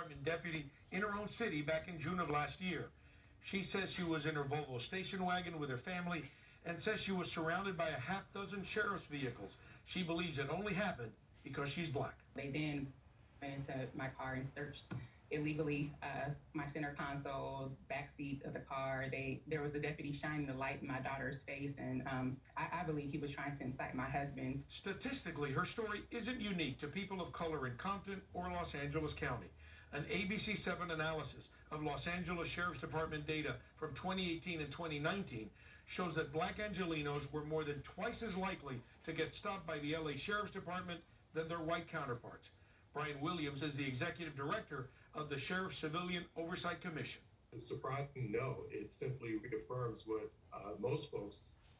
Department deputy in her own city back in June of last year. She says she was in her Volvo station wagon with her family and says she was surrounded by a half-dozen sheriff's vehicles. She believes it only happened because she's black. They then went into my car and searched illegally my center console, backseat of the car. There was a deputy shining the light in my daughter's face, and I believe he was trying to incite my husband. Statistically, her story isn't unique to people of color in Compton or Los Angeles County. An ABC7 analysis of Los Angeles Sheriff's Department data from 2018 and 2019 shows that black Angelenos were more than twice as likely to get stopped by the LA Sheriff's Department than their white counterparts. Brian Williams is the executive director of the Sheriff's Civilian Oversight Commission. It's surprising? No, it simply reaffirms what most folks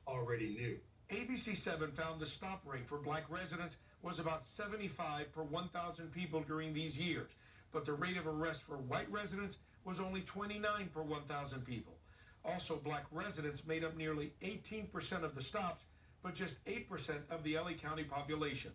already knew. ABC7 found the stop rate for black residents was about 75 per 1,000 people during these years, but the rate of arrest for white residents was only 29 per 1,000 people. Also, black residents made up nearly 18% of the stops, but just 8% of the LA County population.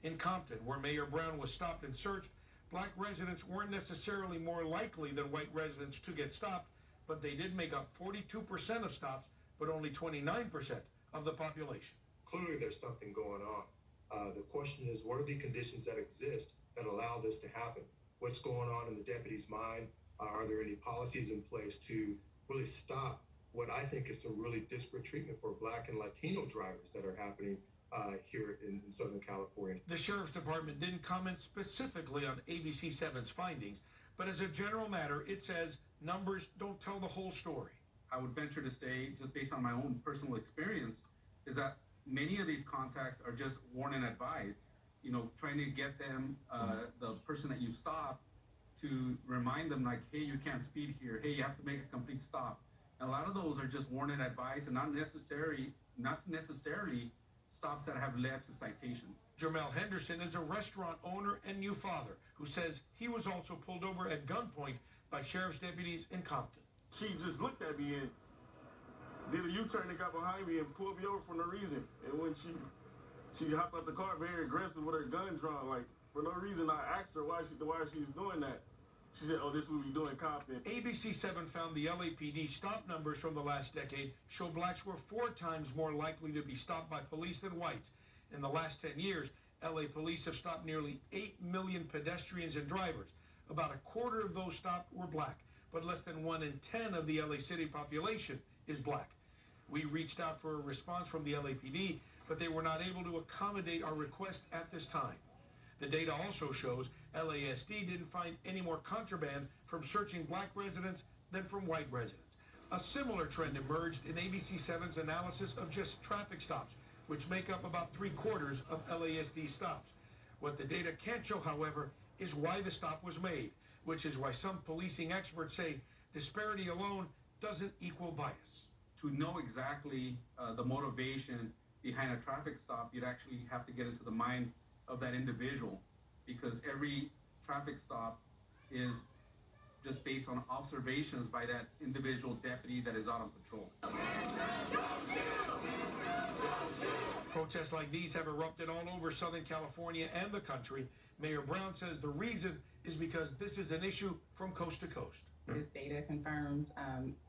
In Compton, where Mayor Brown was stopped and searched, black residents weren't necessarily more likely than white residents to get stopped, but they did make up 42% of stops, but only 29% of the population. Clearly, there's something going on. The question is, what are the conditions that exist that allow this to happen? What's going on in the deputy's mind? Are there any policies in place to really stop what I think is some really disparate treatment for black and Latino drivers that are happening here in Southern California? The Sheriff's Department didn't comment specifically on ABC7's findings, but as a general matter, it says numbers don't tell the whole story. I would venture to say, just based on my own personal experience, is that many of these contacts are just warning and advised, trying to get them, the person that you stop, to remind them like, hey, you can't speed here. Hey, you have to make a complete stop. And a lot of those are just warning and advice and not necessarily stops that have led to citations. Jermel Henderson is a restaurant owner and new father who says he was also pulled over at gunpoint by sheriff's deputies in Compton. She just looked at me and did a U-turn and got behind me and pulled me over for no reason. And when she hopped out the car very aggressive with her gun drawn, like for no reason, I asked her why she was doing that. She said, oh, this is what we do in Compton. ABC7 found the LAPD stop numbers from the last decade show blacks were 4 times more likely to be stopped by police than whites. In the last 10 years, LA police have stopped nearly 8 million pedestrians and drivers. About a quarter of those stopped were black, but less than 1 in 10 of the LA City population is black. We reached out for a response from the LAPD, but they were not able to accommodate our request at this time. The data also shows LASD didn't find any more contraband from searching black residents than from white residents. A similar trend emerged in ABC7's analysis of just traffic stops, which make up about 3/4 of LASD stops. What the data can't show, however, is why the stop was made, which is why some policing experts say disparity alone doesn't equal bias. To know exactly the motivation behind a traffic stop, you'd actually have to get into the mind of that individual, because every traffic stop is just based on observations by that individual deputy that is out on patrol. Protests like these have erupted all over Southern California and the country. Mayor Brown says the reason is because this is an issue from coast to coast. This data confirmed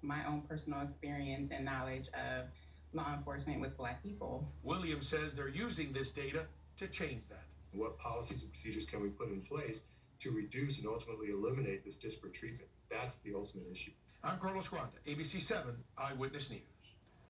my own personal experience and knowledge of law enforcement with black people. Williams says they're using this data to change that. What policies and procedures can we put in place to reduce and ultimately eliminate this disparate treatment? That's the ultimate issue. I'm Carlos Granda, ABC7 Eyewitness News.